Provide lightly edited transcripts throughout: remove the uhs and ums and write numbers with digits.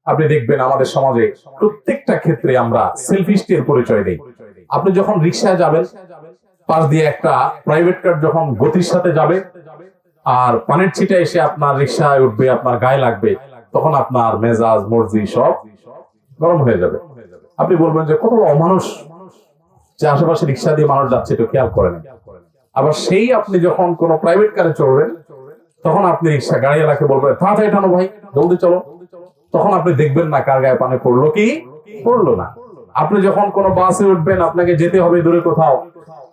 আপনি দেখবেন আমাদের সমাজে প্রত্যেকটা ক্ষেত্রে আমরা সেলফিস্টের পরিচয় দেই। আপনি যখন রিক্সায় যাবেন, পাশ দিয়ে একটা প্রাইভেট কার যখন গতির সাথে যাবে আর পানির ছিটা এসে আপনার রিক্সায় উঠবে, আপনার গায়ে লাগবে, তখন আপনার মেজাজ মর্জি সব গরম হয়ে যাবে। আপনি বলবেন যে কত অমানুষ, যে আশেপাশে রিক্সা দিয়ে মানুষ যাচ্ছে একটু খেয়াল করেন। আবার সেই আপনি যখন কোনো প্রাইভেট কারে চড়বেন, তখন আপনি রিক্সা গাড়িওয়ালাকে বলবেন তাড়াতাড়ি টানো ভাই, জলদি চলো। তখন আপনি দেখবেন না কার গায়ে পানি পড়লো কি পড়লো না। আপনি যখন কোনো বাসে উঠবেন, আপনাকে যেতে হবে দূরে কোথাও,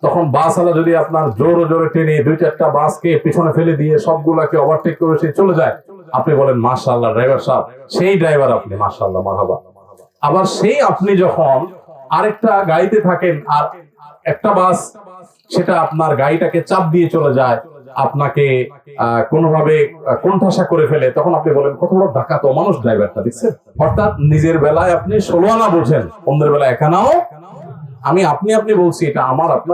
তখন বাসওয়ালা যদি আপনার জোরে জোরে টেনে 2-4টা বাসকে পিছনে ফেলে দিয়ে সবগুলাকে ওভারটেক করে সে চলে যায়, আপনি বলেন মাশাআল্লাহ ড্রাইভার সাহেব, সেই ড্রাইভার আপনি, মাশাআল্লাহ মারহাবা। আবার সেই আপনি যখন আরেকটা গাড়িতে থাকেন আর একটা বাস সেটা আপনার গাড়িটাকে চাপ দিয়ে চলে যায়, আপনাকে কোনোভাবে কোণঠাসা করে ফেলে, তখন আপনি বলেন কত বড় ডাকাত মানুষ ড্রাইভারটা, দেখছেন। অর্থাৎ নিজের বেলায় আপনি 16 আনা বোঝেন, অন্যের বেলায় 1 আনাও। আপনি বলছি, এটা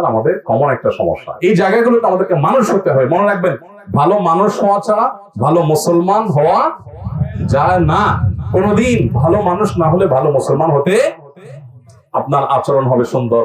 আমাদের কমন একটা সমস্যা। এই জায়গাগুলোতে আমাদেরকে মানুষ হতে হয়। মনে রাখবেন, ভালো মানুষ হওয়া ছাড়া ভালো মুসলমান হওয়া যায় না। কোনদিন ভালো মানুষ না হলে ভালো মুসলমান হতে, আপনার আচরণ হবে সুন্দর,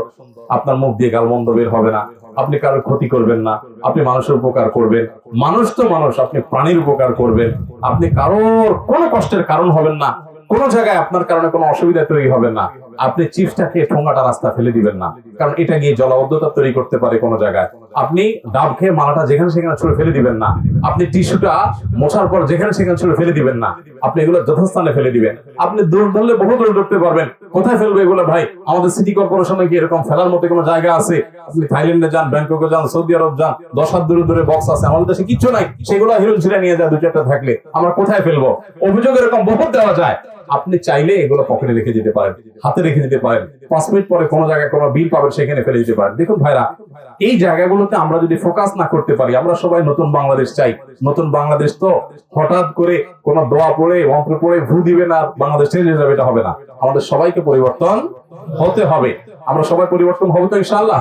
আপনার মুখ দিয়ে গালমন্দ বের হবে না, আপনি কারোর ক্ষতি করবেন না, আপনি মানুষের উপকার করবেন। মানুষ তো মানুষ, আপনি প্রাণীর উপকার করবেন, আপনি কারোর কোনো কষ্টের কারণ হবেন না, কোন জায়গায় আপনার কারণে কোনো অসুবিধা তৈরি হবে না। আপনি চিপসটাকে ঠোঙাটা রাস্তা ফেলে দিবেন না, কারণ এটা গিয়ে জলাবদ্ধতা তৈরি করতে পারে কোনো জায়গায়। আপনি ডাব খেয়ে মালাটা যেখানে সেখানে ছুঁড়ে ফেলে দিবেন না, আপনি টিস্যুটা মোছার পর যেখানে সেখানে ছুঁড়ে ফেলে দিবেন না, আপনি এগুলো যথাস্থানে ফেলে দিবেন। আপনি দূর ধরলে বহু দূর ধরতে পারবেন, কোথায় ফেলবো এগুলো ভাই? আমাদের সিটি কর্পোরেশনে কি এরকম ফেলার মতো কোনো জায়গা আছে? আপনি থাইল্যান্ডে যান, ব্যাংককে যান, সৌদি আরব যান, 10 হাত দূরে দূরে বক্স আছে, আমাদের দেশে কিচ্ছু নাই। সেগুলো হিরোন ছিঁড়ে নিয়ে যায়, 2-4টা থাকলে আমরা কোথায় ফেলবো? অভিযোগ এরকম বহুত দেওয়া যায়। আপনি চাইলে এগুলো পকেটে রেখে দিতে পারেন, হাতে রেখে দিতে পারেন, 5 মিনিট পরে কোনো জায়গায় কোনো বিল পাবেন সেখানে ফেলে দিতে পারেন। দেখুন ভাইরা, এই জায়গাগুলোতে আমরা যদি ফোকাস না করতে পারি, আমরা সবাই নতুন বাংলাদেশ চাই। নতুন বাংলাদেশ তো হঠাৎ করে কোনো দোয়া পড়ে মন্ত্র পড়ে ভু দিবে না বাংলাদেশ ছেড়ে যাবে, এটা হবে না। আমাদের সবাইকে পরিবর্তন হতে হবে। আমরা সবাই পরিবর্তন হবো তো ইনশাআল্লাহ।